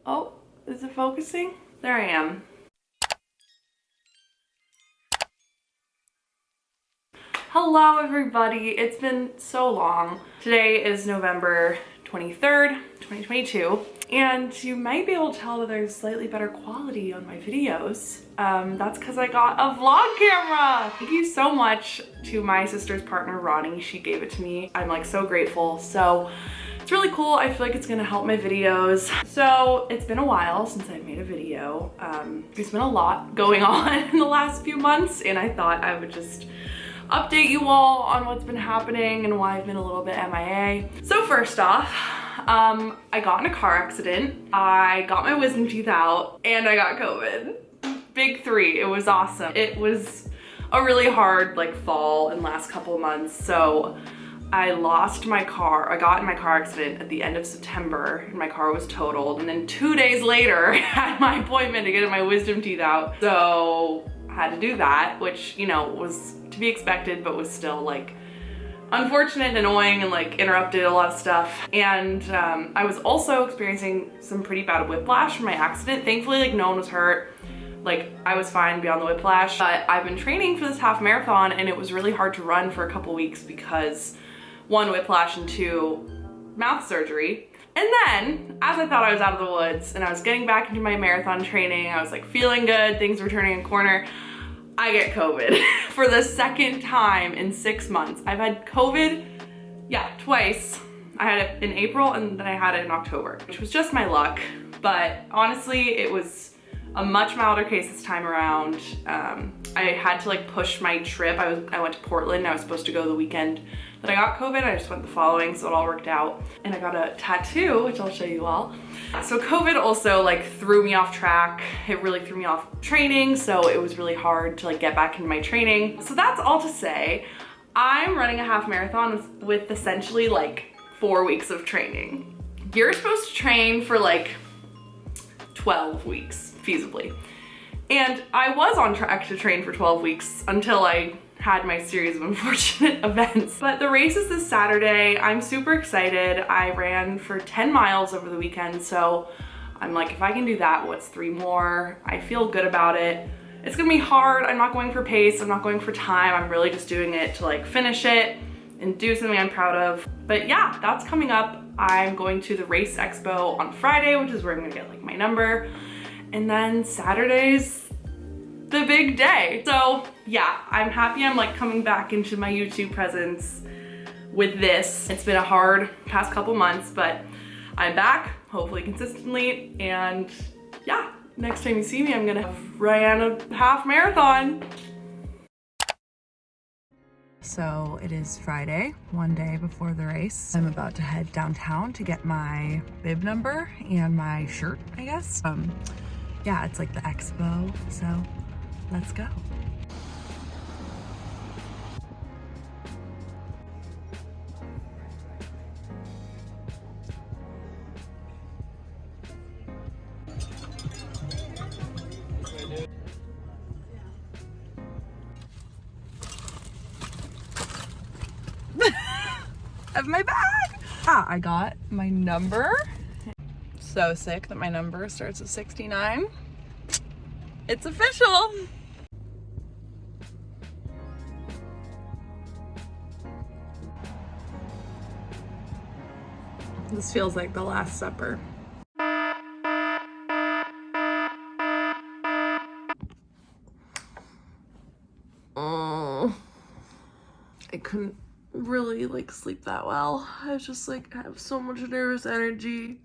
Oh, is it focusing? There I am. Hello everybody, it's been so long. Today is November 23rd, 2022, and you might be able to tell that there's slightly better quality on my videos. That's because I got a vlog camera! Thank you so much to my sister's partner, Ronnie. She gave it to me. I'm like so grateful. So it's really cool. I feel like it's gonna help my videos. So it's been a while since I made a video. There's been a lot going on in the last few months, and I thought I would just update you all on what's been happening and why I've been a little bit MIA. So first off, I got in a car accident, I got my wisdom teeth out, and I got COVID. Big three. It was awesome. It was a really hard fall and last couple months. So I lost my car. I got in my car accident at the end of September and my car was totaled. And then 2 days later, I had my appointment to get my wisdom teeth out. So I had to do that, which, you know, was to be expected, but was still unfortunate and annoying and interrupted a lot of stuff. And I was also experiencing some pretty bad whiplash from my accident. Thankfully, no one was hurt. I was fine beyond the whiplash, but I've been training for this half marathon and it was really hard to run for a couple weeks because 1, whiplash, and 2, mouth surgery. And then, as I thought I was out of the woods and I was getting back into my marathon training, I was feeling good, things were turning a corner, I get COVID for the second time in 6 months. I've had COVID, twice. I had it in April and then I had it in October, which was just my luck. But honestly, it was a much milder case this time around. I had to push my trip. I went to Portland. I was supposed to go the weekend that I got COVID. I just went the following, so it all worked out. And I got a tattoo, which I'll show you all. So COVID also threw me off track. It really threw me off training, so it was really hard to get back into my training. So that's all to say, I'm running a half marathon with essentially 4 weeks of training. You're supposed to train for 12 weeks, feasibly. And I was on track to train for 12 weeks until I had my series of unfortunate events. But the race is this Saturday. I'm super excited. I ran for 10 miles over the weekend, so I'm if I can do that, what's 3 more? I feel good about it. It's gonna be hard. I'm not going for pace. I'm not going for time. I'm really just doing it to finish it and do something I'm proud of. But yeah, that's coming up. I'm going to the Race Expo on Friday, which is where I'm gonna get my number. And then Saturday's the big day. So yeah, I'm happy I'm coming back into my YouTube presence with this. It's been a hard past couple months, but I'm back, hopefully consistently. And yeah, next time you see me, I'm gonna have ran a half marathon. So it is Friday, one day before the race. I'm about to head downtown to get my bib number and my shirt, I guess. Yeah, it's the expo, so let's go. I have my bag! I got my number. So sick that my number starts at 69. It's official! This feels like the Last Supper. I couldn't really sleep that well. I was just have so much nervous energy.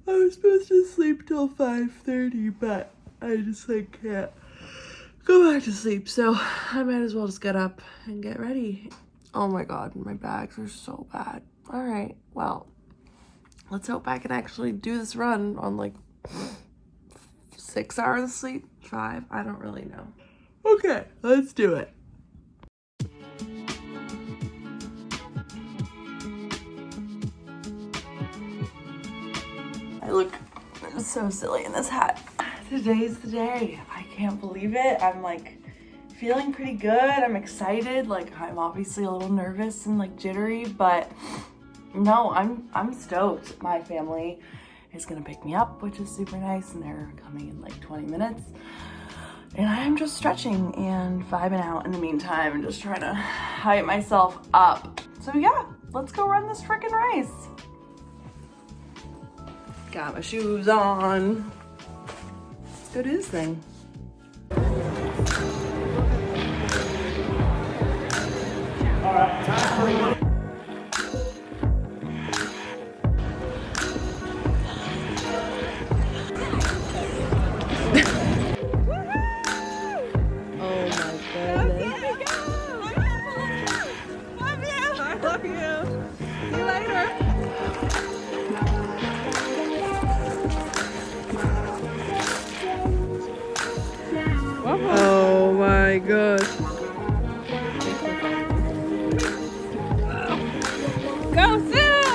I was supposed to sleep till 5:30, but I just can't go back to sleep, so I might as well just get up and get ready. Oh my god, my bags are so bad. All right, well, let's hope I can actually do this run on 6 hours of sleep, 5, I don't really know. Okay, let's do it. I look so silly in this hat. Today's the day. I can't believe it. I'm feeling pretty good. I'm excited. I'm obviously a little nervous and jittery, but no, I'm stoked. My family is gonna pick me up, which is super nice, and they're coming in like 20 minutes. And I'm just stretching and vibing out in the meantime and just trying to hype myself up. So yeah, let's go run this freaking race. Got my shoes on. Let's go do this thing. All right, time for you. Oh my gosh. Go Sue!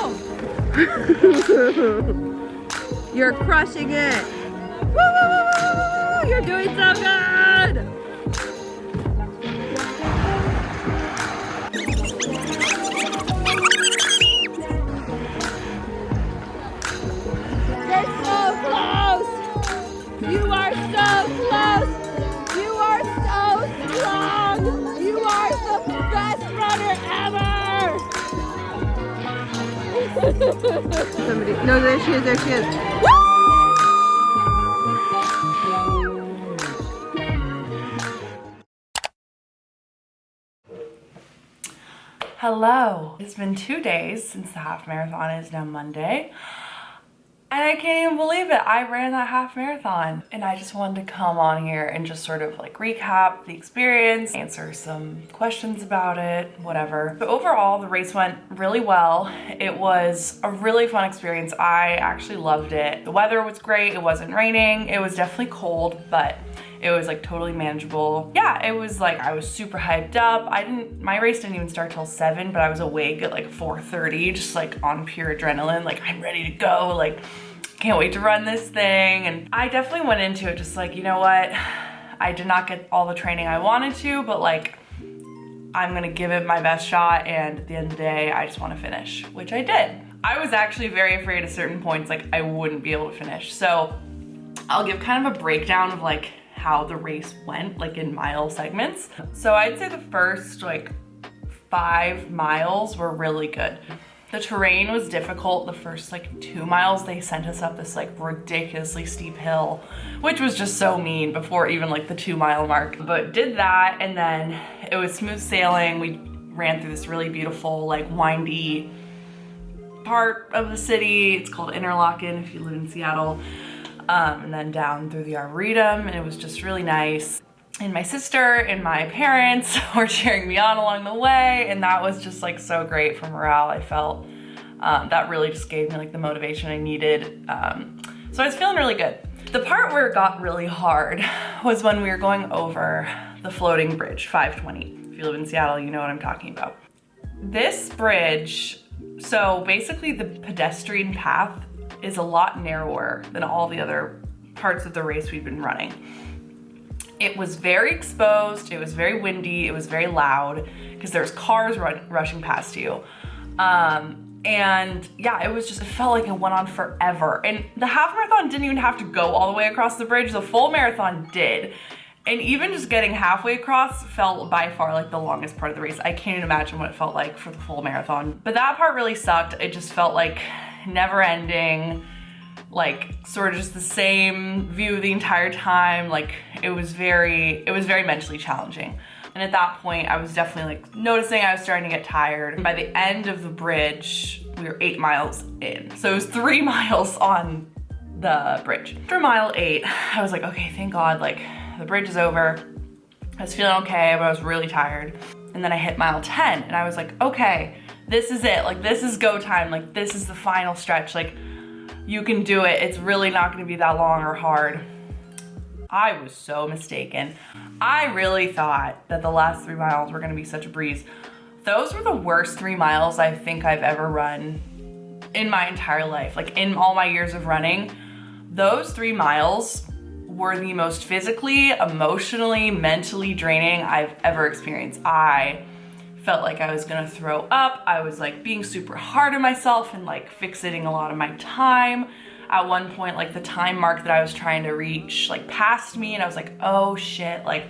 You're crushing it. Woo, woo, woo, woo, woo. You're doing so good. You're so close. You are so close. You are so strong! You are the best runner ever! Somebody, no, there she is, there she is. Woo! Hello. It's been 2 days since the half marathon. Is now Monday. And I can't even believe it. I ran that half marathon, and I just wanted to come on here and just sort of like recap the experience, answer some questions about it, whatever. But overall, the race went really well. It was a really fun experience. I actually loved it. The weather was great. It wasn't raining. It was definitely cold, but it was like totally manageable. Yeah, it was like, I was super hyped up. My race didn't even start till 7, but I was awake at like 4:30, just like on pure adrenaline. Like, I'm ready to go. Like, can't wait to run this thing. And I definitely went into it just like, you know what? I did not get all the training I wanted to, but like, I'm gonna give it my best shot. And at the end of the day, I just wanna finish, which I did. I was actually very afraid at certain points, like I wouldn't be able to finish. So I'll give kind of a breakdown of like how the race went, like in mile segments. So I'd say the first like 5 miles were really good. The terrain was difficult. The first like 2 miles, they sent us up this like ridiculously steep hill, which was just so mean before even like the 2-mile mark. But did that, and then it was smooth sailing. We ran through this really beautiful, like windy part of the city. It's called Interlaken if you live in Seattle. And then down through the Arboretum, and it was just really nice. And my sister and my parents were cheering me on along the way, and that was just like so great for morale. I felt that really just gave me like the motivation I needed. So I was feeling really good. The part where it got really hard was when we were going over the floating bridge, 520. If you live in Seattle, you know what I'm talking about. This bridge, so basically the pedestrian path is a lot narrower than all the other parts of the race we've been running. It was very exposed, it was very windy, it was very loud because there's cars rushing past you. And yeah, it felt like it went on forever. And the half marathon didn't even have to go all the way across the bridge, the full marathon did. And even just getting halfway across felt by far like the longest part of the race. I can't even imagine what it felt like for the full marathon. But that part really sucked. It just felt like never ending, like sort of just the same view the entire time. Like it was very mentally challenging. And at that point, I was definitely like noticing I was starting to get tired. And by the end of the bridge, we were 8 miles in. So it was 3 miles on the bridge. After mile 8, I was like, okay, thank God, like the bridge is over. I was feeling okay, but I was really tired. And then I hit mile 10 and I was like, okay, this is it. Like this is go time. Like this is the final stretch. Like you can do it. It's really not gonna be that long or hard. I was so mistaken. I really thought that the last 3 miles were gonna be such a breeze. Those were the worst 3 miles I think I've ever run in my entire life. Like in all my years of running, those 3 miles were the most physically, emotionally, mentally draining I've ever experienced. I felt like I was gonna throw up. I was like being super hard on myself and like fixating a lot of my time. at one point, like the time mark that I was trying to reach like passed me, and I was like, oh shit, like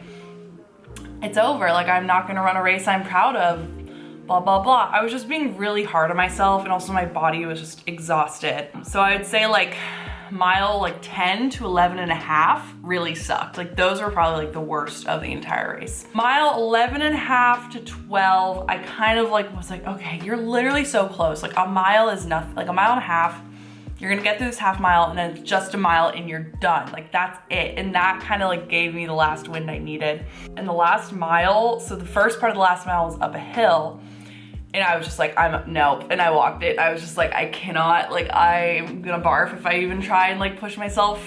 it's over. Like I'm not gonna run a race I'm proud of, blah, blah, blah. I was just being really hard on myself, and also my body was just exhausted. So I would say like mile like 10 to 11 and a half really sucked. Like those were probably like the worst of the entire race. Mile 11 and a half to 12, I kind of like was like, okay, you're literally so close. Like a mile is nothing, like a mile and a half. You're gonna get through this half mile and then just a mile and you're done. Like that's it. And that kind of like gave me the last wind I needed. And the last mile, so the first part of the last mile was up a hill. And I was just like, nope. And I walked it. I was just like, I cannot, like I'm gonna barf if I even try and like push myself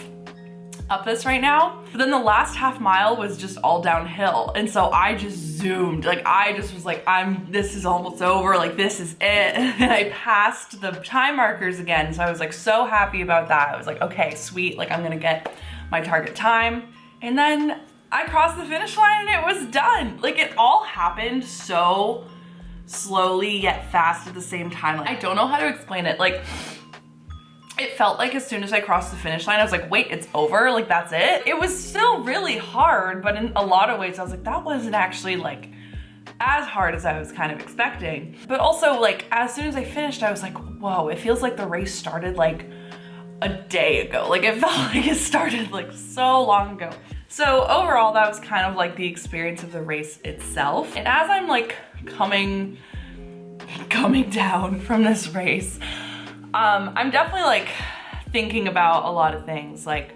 up this right now. But then the last half mile was just all downhill. And so I just zoomed. Like I just was like, this is almost over. Like this is it. And I passed the time markers again. So I was like so happy about that. I was like, okay, sweet. Like I'm gonna get my target time. And then I crossed the finish line and it was done. Like it all happened so slowly yet fast at the same time. Like, I don't know how to explain it. Like it felt like as soon as I crossed the finish line, I was like, wait, it's over? Like that's it? It was still really hard, but in a lot of ways I was like, that wasn't actually like as hard as I was kind of expecting. But also like as soon as I finished, I was like, whoa, it feels like the race started like a day ago. Like it felt like it started like so long ago. So overall, that was kind of like the experience of the race itself. And as I'm like coming down from this race, I'm definitely like thinking about a lot of things like,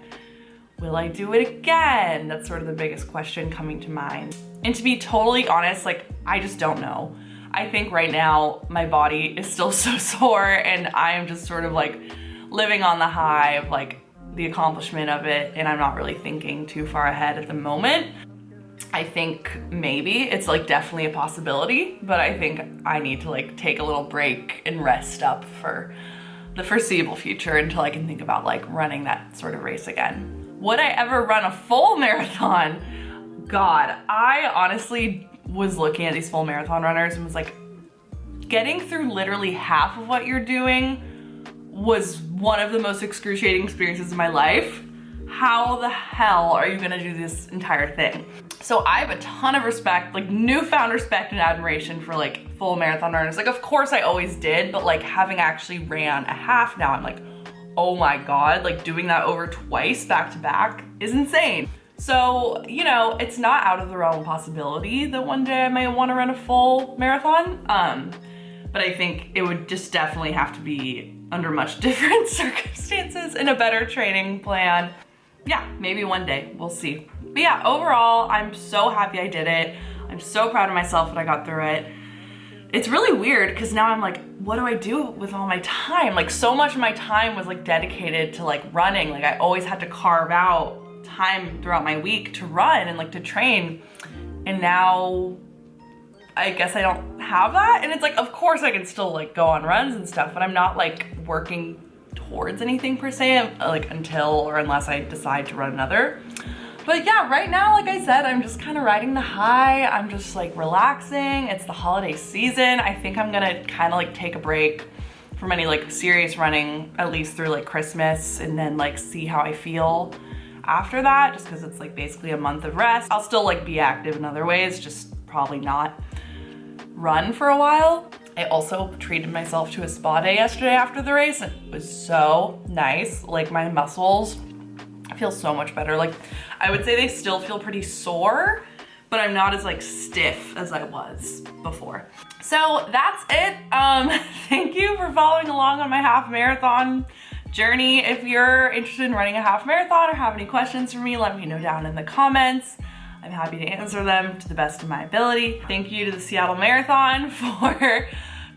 will I do it again? That's sort of the biggest question coming to mind. And to be totally honest, like I just don't know. I think right now my body is still so sore and I am just sort of like living on the high of like the accomplishment of it, and I'm not really thinking too far ahead at the moment. I think maybe it's like definitely a possibility, but I think I need to like take a little break and rest up for the foreseeable future until I can think about like running that sort of race again. Would I ever run a full marathon? God, I honestly was looking at these full marathon runners and was like, getting through literally half of what you're doing was one of the most excruciating experiences of my life. How the hell are you gonna do this entire thing? So I have a ton of respect, like newfound respect and admiration for like full marathon runners. Like of course I always did, but like having actually ran a half now, I'm like, oh my God, like doing that over twice back to back is insane. So, you know, it's not out of the realm of possibility that one day I may wanna run a full marathon. But I think it would just definitely have to be under much different circumstances and a better training plan. Yeah, maybe one day, we'll see. But yeah, overall, I'm so happy I did it. I'm so proud of myself that I got through it. It's really weird because now I'm like, what do I do with all my time? Like so much of my time was like dedicated to like running. Like I always had to carve out time throughout my week to run and like to train. And now I guess I don't have that. And it's like, of course I can still like go on runs and stuff, but I'm not like working towards anything per se, like until or unless I decide to run another. But yeah, right now, like I said, I'm just kind of riding the high. I'm just like relaxing. It's the holiday season. I think I'm gonna kind of like take a break from any like serious running, at least through like Christmas, and then like see how I feel after that, just because it's like basically a month of rest. I'll still like be active in other ways, just probably not run for a while. I also treated myself to a spa day yesterday after the race. It was so nice. Like my muscles feel so much better. Like I would say they still feel pretty sore, but I'm not as like stiff as I was before. So that's it. Thank you for following along on my half marathon journey. If you're interested in running a half marathon or have any questions for me, let me know down in the comments. I'm happy to answer them to the best of my ability. Thank you to the Seattle Marathon for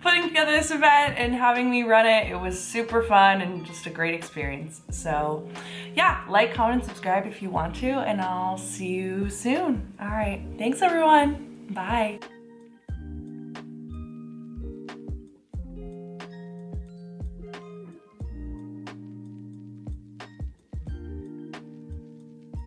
putting together this event and having me run it. It was super fun and just a great experience. So yeah, like, comment, and subscribe if you want to, and I'll see you soon. All right, thanks everyone. Bye.